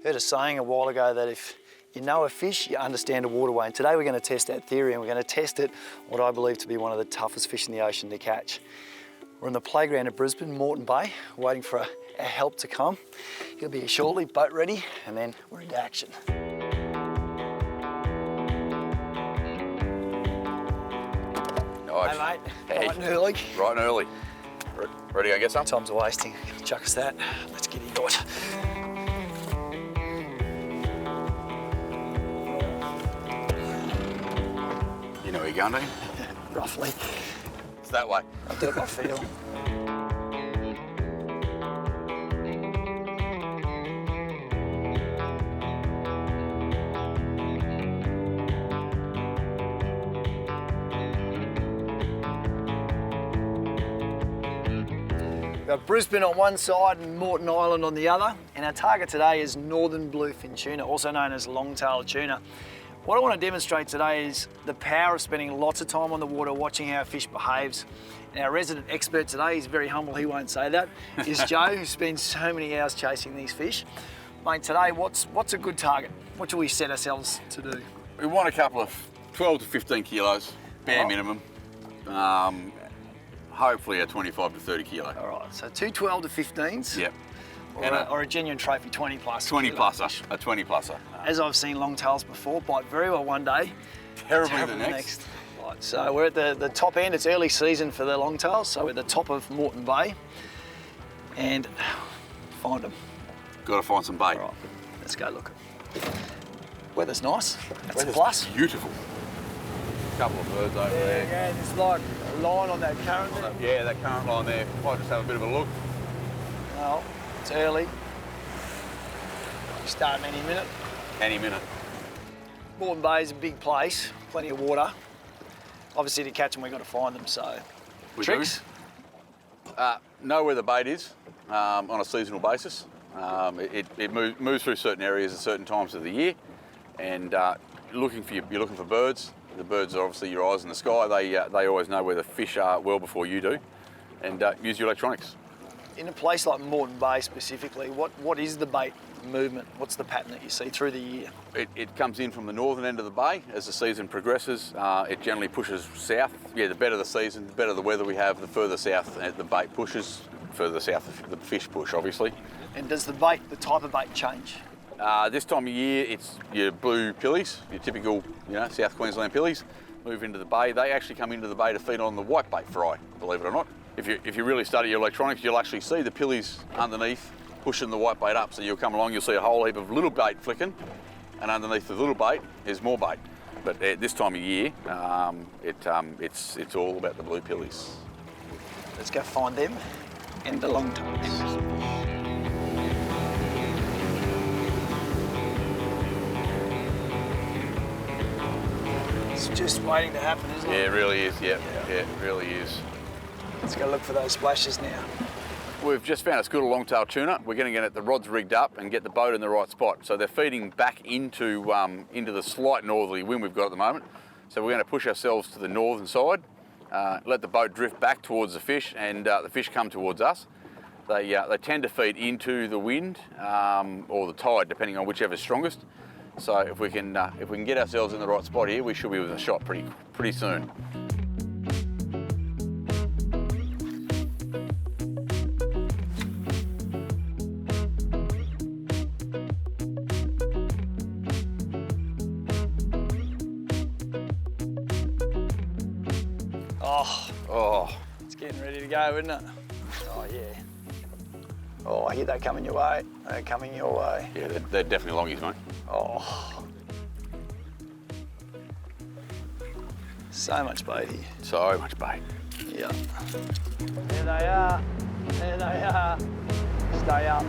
Heard a saying a while ago that if you know a fish, you understand a waterway. And today we're going to test that theory, and we're going to test it what I believe to be one of the toughest fish in the ocean to catch. We're on the playground at Brisbane, Moreton Bay, waiting for our help to come. He'll be here shortly, boat ready, and then we're into action. Nice. Hey mate, hey. Bright and early. Bright and early. Ready to go get some? Time's a wasting. Chuck us that. Let's get into it. You know where you're going, do you? Roughly. It's that way. I'll do it by feel. We've got Brisbane on one side and Moreton Island on the other, and our target today is Northern Bluefin Tuna, also known as long-tailed tuna. What I want to demonstrate today is the power of spending lots of time on the water watching how a fish behaves. And our resident expert today, he's very humble, he won't say that, is Joe, who spends so many hours chasing these fish. Mate, today, what's a good target? What should we set ourselves to do? We want a couple of 12 to 15 kilos, bare minimum. Hopefully a 25 to 30 kilo. All right, so two 12 to 15s. Yep. Or a genuine trophy 20 plus. 20 pluser, a 20 pluser. As I've seen longtails before, bite very well one day. Terribly the next. Right, so we're at the top end. It's early season for the longtails, so we're at the top of Moreton Bay. And find them. Got to find some bait. All right, let's go look. Weather's nice. That's Weather's a plus. Beautiful. Couple of birds over there. Yeah, there's like a line on that current there. Yeah, that current line there. Might just have a bit of a look. No, it's early. Starting any minute. Any minute. Moreton Bay is a big place, plenty of water. Obviously to catch them we've got to find them, so. Tricks? Know where the bait is on a seasonal basis. It moves through certain areas at certain times of the year, and you're looking for birds. The birds are obviously your eyes in the sky. They always know where the fish are well before you do, and use your electronics. In a place like Moreton Bay specifically, what is the bait movement? What's the pattern that you see through the year? It comes in from the northern end of the bay. As the season progresses, it generally pushes south. Yeah, the better the season, the better the weather we have, the further south the bait pushes, further south the fish push, obviously. And does the type of bait change? This time of year, it's your blue pillies, your typical, South Queensland pillies, move into the bay. They actually come into the bay to feed on the white bait fry, believe it or not. If you really study your electronics, you'll actually see the pillies underneath pushing the white bait up. So you'll come along, you'll see a whole heap of little bait flicking, and underneath the little bait is more bait. But at this time of year, it's all about the blue pillies. Let's go find them and the longtails. It's just waiting to happen, isn't it? Yeah, it really is, yeah, it really is. Let's go look for those splashes now. We've just found a school of long-tailed tuna. We're going to get the rods rigged up and get the boat in the right spot. So they're feeding back into the slight northerly wind we've got at the moment. So we're going to push ourselves to the northern side, let the boat drift back towards the fish, and the fish come towards us. They tend to feed into the wind or the tide, depending on whichever's strongest. So if we can get ourselves in the right spot here, we should be with a shot pretty soon. Oh, it's getting ready to go, isn't it? Oh yeah. Oh, I hear that coming your way. They're coming your way. Yeah, they're definitely longies, mate. Oh. So much bait here. So much bait. Yeah. There they are. There they are. Stay up.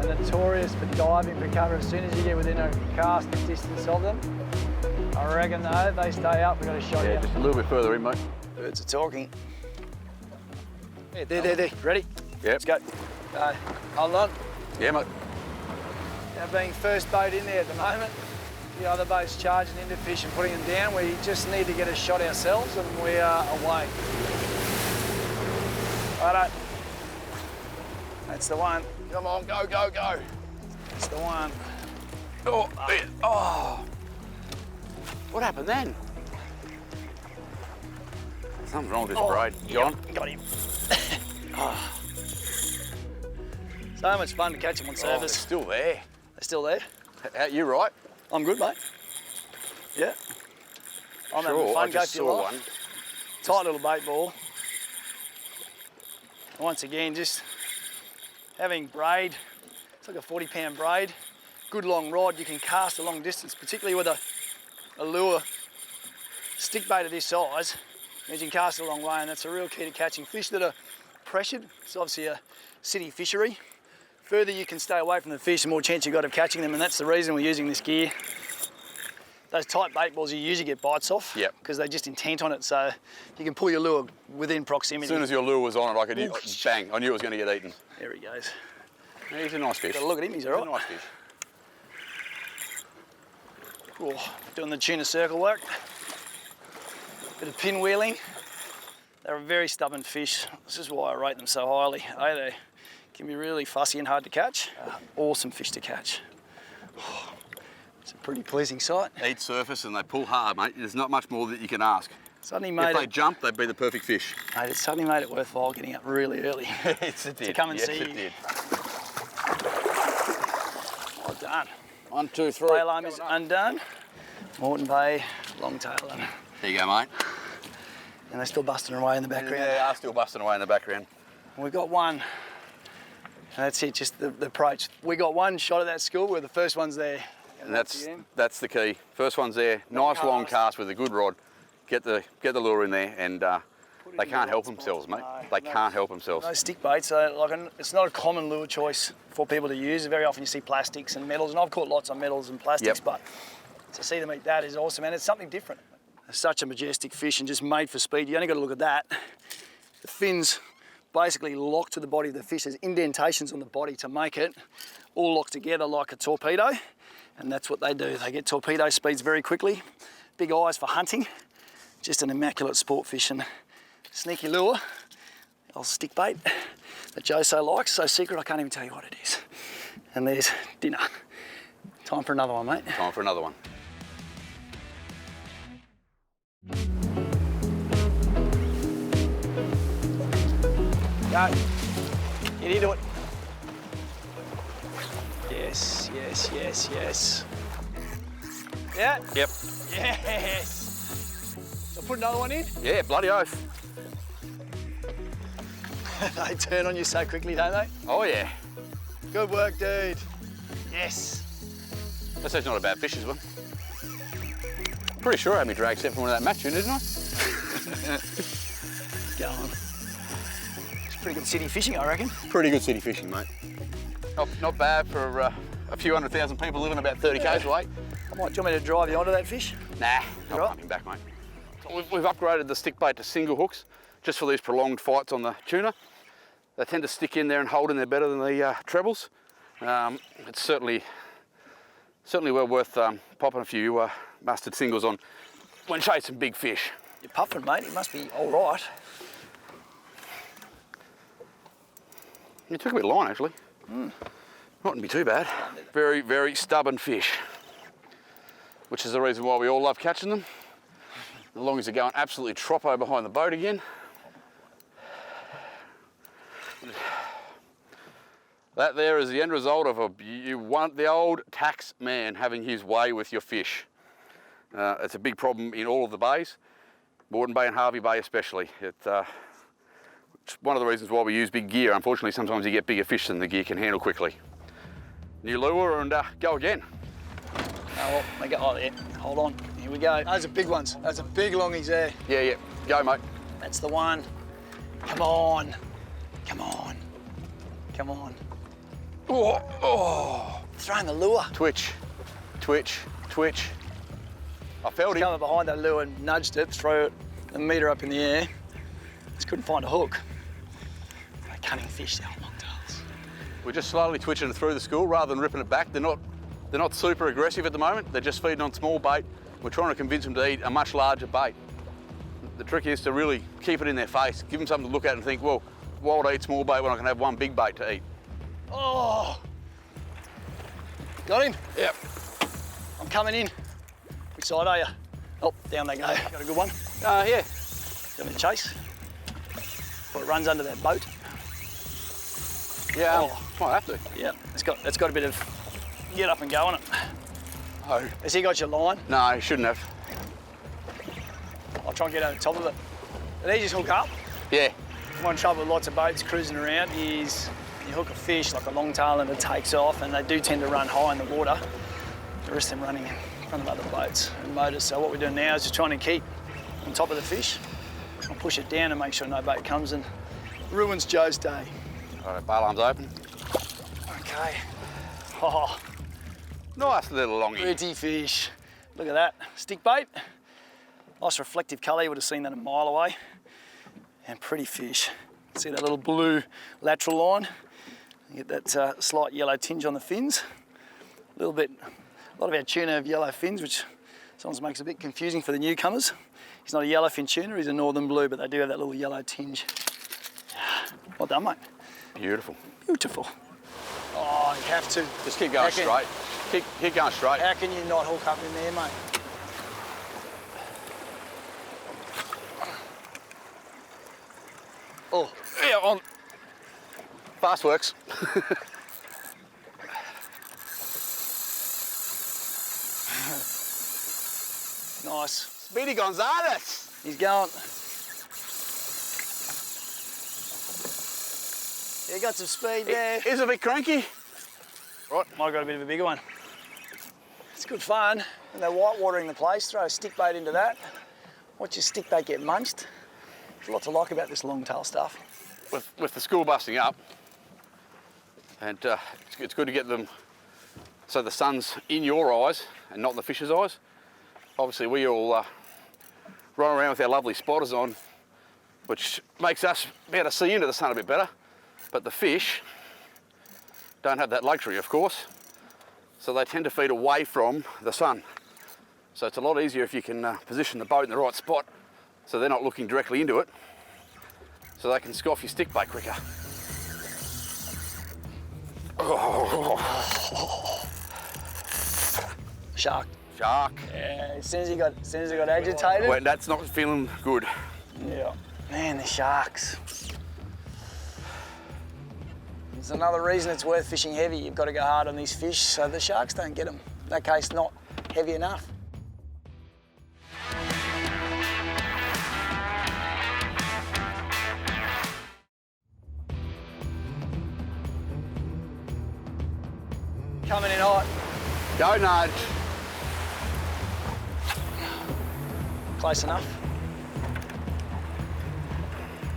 They're notorious for diving for cover as soon as you get within a cast distance of them. I reckon though, they stay up, we've got a shot here. Yeah, just a little bit further in, mate. Birds are talking. Yeah, there. Ready? Yep. Let's go. Hold on. Yeah, mate. Now being first boat in there at the moment, the other boat's charging into fish and putting them down. We just need to get a shot ourselves and we are away. Righto. That's the one. Come on, go, go, go. It's the one. Oh, oh. What happened then? Something's wrong with this braid. John? Yep, got him. Oh. So much fun to catch them on surface. They're still there. They're still there? You right? I'm good, mate. Yeah. I'm having fun. I just saw one. Tight little bait ball. Once again, just having braid. It's like a 40-pound braid. Good long rod. You can cast a long distance, particularly with a lure stick bait of this size. Means you can cast a long way, and that's a real key to catching fish that are pressured. It's obviously a city fishery. Further you can stay away from the fish, the more chance you've got of catching them, and that's the reason we're using this gear. Those tight bait balls, you usually get bites off because they're just intent on it, so you can pull your lure within proximity. As soon as your lure was on it, I could bang, I knew it was going to get eaten. There he goes. Yeah, he's a nice fish. Got a look at him, he's all right. He's a nice fish. Oh, doing the tuna circle work. Bit of pinwheeling. They're a very stubborn fish. This is why I rate them so highly. They can be really fussy and hard to catch. Awesome fish to catch. Oh, it's a pretty pleasing sight. Eat surface and they pull hard, mate. There's not much more that you can ask. Suddenly made if they jump, they'd be the perfect fish. Mate, it suddenly made it worthwhile getting up really early. Yes, it did. To come and yes, see it you. did. Well done. 1, 2, 3. Bay alarm is undone. Moreton Bay, longtail. There you go, mate. And they're still busting away in the background. Yeah, they are still busting away in the background. We got one. And that's it, just the approach. We got one shot at that school where the first one's there. And that's the key. First one's there. Nice long cast with a good rod. Get the lure in there, and they can't help themselves, mate. They can't help themselves. No stick bait, so it's not a common lure choice for people to use. Very often you see plastics and metals, and I've caught lots of metals and plastics, but to see them eat that is awesome, and it's something different. It's such a majestic fish and just made for speed. You only got to look at that. The fins basically lock to the body of the fish. There's indentations on the body to make it all lock together like a torpedo, and that's what they do. They get torpedo speeds very quickly. Big eyes for hunting. Just an immaculate sport fish, and sneaky lure, old stick bait that Joe so likes, so secret I can't even tell you what it is. And there's dinner. Time for another one, mate. Time for another one. Go. Get into it. Yes, yes, yes, yes. Yeah? Yep. Yes. So put another one in? Yeah, bloody oath. They turn on you so quickly, don't they? Oh, yeah. Good work, dude. Yes. That's not a bad fish as well. Pretty sure I had me drag set from one of that match, didn't I? Go on. It's pretty good city fishing, I reckon. Pretty good city fishing, mate. Not bad for a few 100,000 people living about 30 k's away. Do you want me to drive you onto that fish? Nah, I'll pump him back, mate. So we've upgraded the stick bait to single hooks just for these prolonged fights on the tuna. They tend to stick in there and hold in there better than the trebles. It's certainly well worth popping a few mustard singles on when chasing big fish. You're puffing, mate. It must be all right. You took a bit of line, actually. Mightn't be too bad. Very, very stubborn fish, which is the reason why we all love catching them. As long as they're going absolutely troppo behind the boat again. That there is the end result of you want the old Taxman having his way with your fish. It's a big problem in all of the bays, Moreton Bay and Harvey Bay especially. It's one of the reasons why we use big gear. Unfortunately, sometimes you get bigger fish than the gear can handle quickly. New lure and go again. Oh, well, yeah. Hold on. Here we go. Those are big ones. Those are big longies there. Yeah. Go, mate. That's the one. Come on. Come on. Come on. Oh. Throwing the lure. Twitch. I felt him. Coming behind that lure and nudged it, throw it a metre up in the air. Just couldn't find a hook. They're cunning fish, they're longtails. We're just slowly twitching it through the school rather than ripping it back. They're not super aggressive at the moment. They're just feeding on small bait. We're trying to convince them to eat a much larger bait. The trick is to really keep it in their face, give them something to look at and think, well, why would I eat small bait when I can have one big bait to eat? Oh! Got him? Yep. I'm coming in. Which side are you? Oh, down they go. Got a good one? Yeah. Give me a chase. Before it runs under that boat. Yeah, Oh. might have to. Yeah, it's got a bit of get up and go on it. Oh. Has he got your line? No, he shouldn't have. I'll try and get over the top of it. But they just hook up. Yeah. One trouble with lots of boats cruising around is you hook a fish like a longtail and it takes off, and they do tend to run high in the water. The rest of them running in front of other boats and motors. So what we're doing now is just trying to keep on top of the fish and push it down and make sure no boat comes and ruins Joe's day. All right, bail arms open. Okay. Oh, Nice little longie. pretty fish. Look at that. Stick bait. Nice reflective colour. You would have seen that a mile away. And pretty fish. See that little blue lateral line? You get that slight yellow tinge on the fins. A lot of our tuna have yellow fins, which sometimes makes it a bit confusing for the newcomers. He's not a yellowfin tuna, he's a northern blue, but they do have that little yellow tinge. Well done, mate. Beautiful. Beautiful. Oh, you have to. Just keep going straight. Keep going straight. How can you not hook up in there, mate? Oh. Yeah, on. Fast works. Nice. Speedy Gonzalez. He's going. He got some speed there. He's a bit cranky. Right, might have got a bit of a bigger one. It's good fun. And they're white watering the place, throw a stick bait into that. Watch your stick bait get munched. There's a lot to like about this long tail stuff. With the school busting up, and it's good to get them so the sun's in your eyes and not in the fish's eyes. Obviously we all run around with our lovely spotters on, which makes us be able to see into the sun a bit better, but the fish don't have that luxury, of course, so they tend to feed away from the sun. So it's a lot easier if you can position the boat in the right spot so they're not looking directly into it, so they can scoff your stick bait quicker. Shark. Shark. Yeah, as soon as he got agitated. Well, that's not feeling good. Yeah. Man, the sharks. It's another reason it's worth fishing heavy. You've got to go hard on these fish so the sharks don't get them. In that case, not heavy enough. Coming in hot. Go, Nige. Close enough.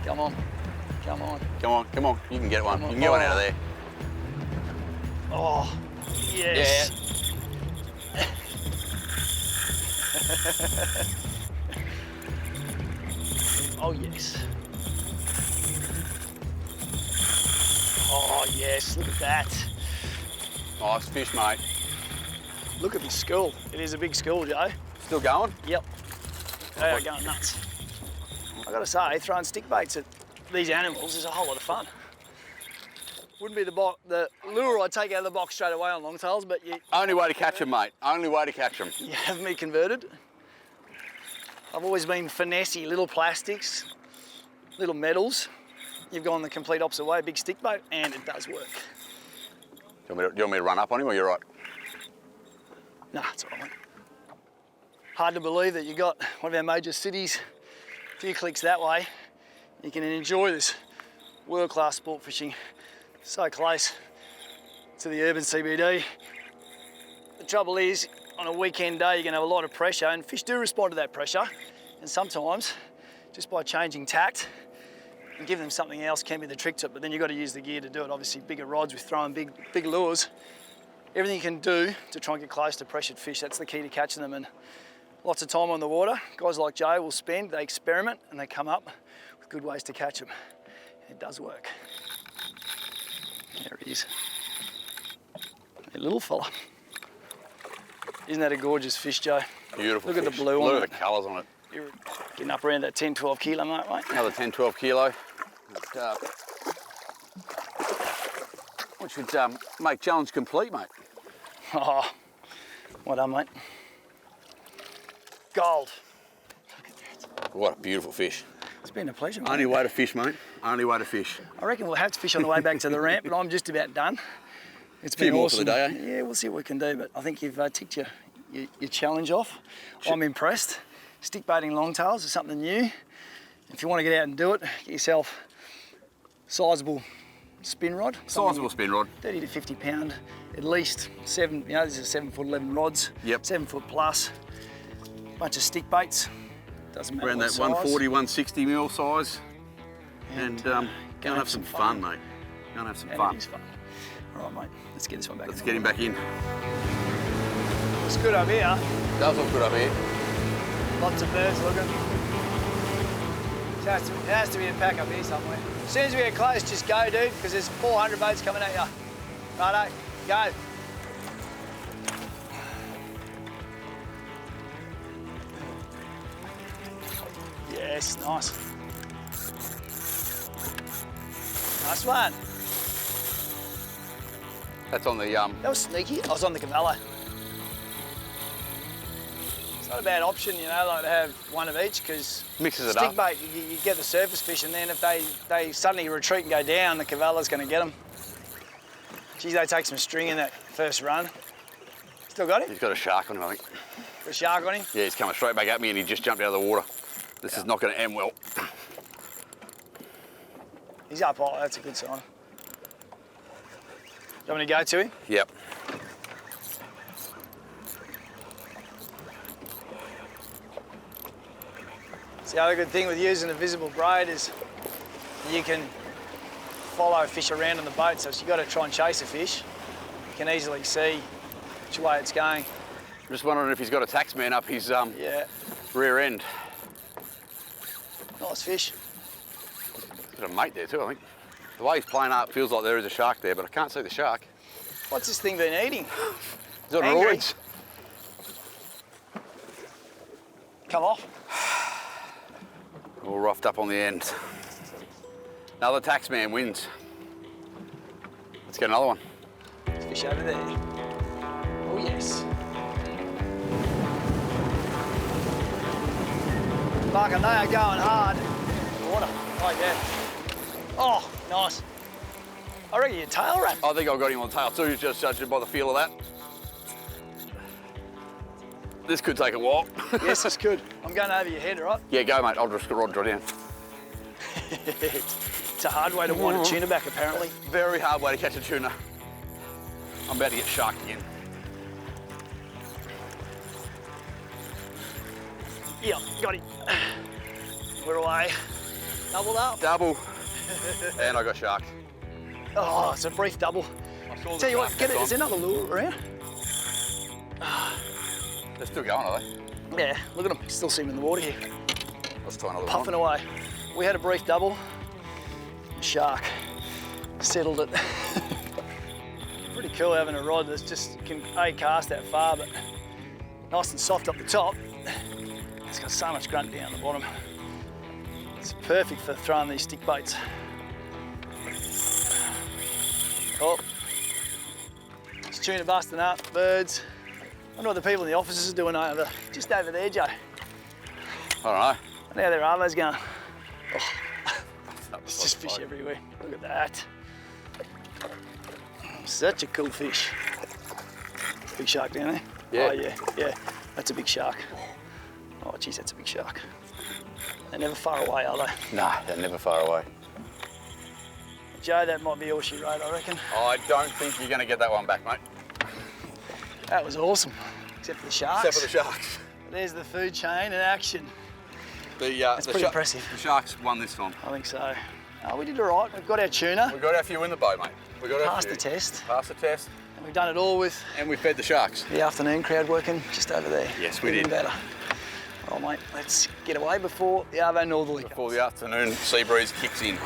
Come on. Come on. Come on, come on. You can get one. Come on. You can get one out of there. Oh, yes. Oh, yes. Oh, yes. Look at that. Nice fish, mate. Look at this school. It is a big school, Joe. Still going? Yep. They are going nuts. I got to say, throwing stick baits at these animals is a whole lot of fun. Wouldn't be the lure I'd take out of the box straight away on longtails, but Only way to catch them, mate. Only way to catch them. you have me converted. I've always been finessey, little plastics, little metals. You've gone the complete opposite way, big stick bait, and it does work. Do you want me to run up on him, or you're right? Nah, it's all right, mate. Hard to believe that you got one of our major cities, a few clicks that way, you can enjoy this world-class sport fishing so close to the urban CBD. The trouble is, on a weekend day, you're gonna have a lot of pressure, and fish do respond to that pressure, and sometimes, just by changing tact and giving them something else can be the trick to it, but then you've got to use the gear to do it. Obviously, bigger rods with throwing big lures. Everything you can do to try and get close to pressured fish, that's the key to catching them. And lots of time on the water, guys like Joe will spend, they experiment, and they come up with good ways to catch them. It does work. There he is. A little fella. Isn't that a gorgeous fish, Joe? Beautiful Look fish. at the blue on Look it. at the colours on it. You're getting up around that 10, 12 kilo mark, mate. Another 10, 12 kilo. Which would make challenge complete, mate. Oh, well done, mate. Gold. Look at that. What a beautiful fish. It's been a pleasure, mate. Only way to fish, mate. Only way to fish. I reckon we'll have to fish on the way back to the ramp, but I'm just about done. It's Few been more awesome. for the day, eh? Yeah, we'll see what we can do, but I think you've ticked your challenge off. I'm impressed. Stick baiting longtails is something new. If you want to get out and do it, get yourself a sizable spin rod. Sizable spin rod. 30 to 50 pound, at least 7, you know, these are 7 foot 11 rods. Yep. 7 foot plus. Bunch of stick baits. Doesn't matter Around what that size. 140, 160 mil size. And go and have some fun, mate. Go and have some fun. It is fun. All right, mate, let's get this one back. Let's get him back in. It's good up here. Does look good up here. Lots of birds looking. It has to be a pack up here somewhere. As soon as we get close, just go, dude, because there's 400 boats coming at you. Righto, go. Yes, nice. Nice one. That's on the That was sneaky. I was on the Cavallo. It's not a bad option, you know, like to have one of each, because mixes it stick up. bait, you get the surface fish, and then if they suddenly retreat and go down, the Cavallo's going to get them. Geez, they take some string in that first run. Still got it? He's got a shark on him, I think. Got a shark on him? Yeah, he's coming straight back at me and he just jumped out of the water. This is not going to end well. He's up high, that's a good sign. You want me to go to him? Yep. So the other good thing with using a visible braid is you can follow a fish around on the boat, so if you've got to try and chase a fish, you can easily see which way it's going. I'm just wondering if he's got a Taxman up his Yeah, rear end. nice fish. He's got a mate there too, I think. The way he's playing up feels like there is a shark there, but I can't see the shark. What's this thing been eating? He's on Angry. roids. Come off. All roughed up on the end. Another Taxman wins. Let's get another one. Fish over there. Oh yes. Mark, and they are going hard. Water. Oh yeah. Oh, nice. I reckon your tail wrap. I think I got him on the tail too, just judging by the feel of that. This could take a while. Yes, it's good. I'm going over your head, right? Yeah, go mate, I'll just draw down. It's a hard way to wind a tuna back, apparently. Very hard way to catch a tuna. I'm about to get sharked again. Yeah, got him. We're away. Doubled up. Double. And I got sharked. Oh, it's a brief double. Tell you what, get it. Is there another lure around? They're still going, are they? Yeah, look at them. Still see them in the water here. Let's try another Puffing one. away. We had a brief double. Shark settled it. Pretty cool having a rod that's just can cast that far, but nice and soft up the top. It's got so much grunt down the bottom. It's perfect for throwing these stick baits. Oh, it's tuna busting up, birds. I wonder what the people in the offices are doing just over there, Joe. I don't know. And how their armors going. Oh. There's just fish everywhere. Look at that. Such a cool fish. Big shark down there? Yeah. Oh yeah, yeah. That's a big shark. Oh geez, that's a big shark. They're never far away, are they? No, they're never far away. Joe, that might be all she wrote, I reckon. I don't think you're going to get that one back, mate. That was awesome. Except for the sharks. Except for the sharks. There's the food chain in action. That's pretty impressive. The sharks won this time. I think so. Oh, we did all right. We've got our tuna. We got our few in the boat, mate. We got our Passed few. the test. Passed the test. And we've done it all with And we fed the sharks. the afternoon crowd working just over there. Yes, we Even did. better. Oh, mate, let's get away before the Arvo Northerly Before the afternoon sea breeze kicks in.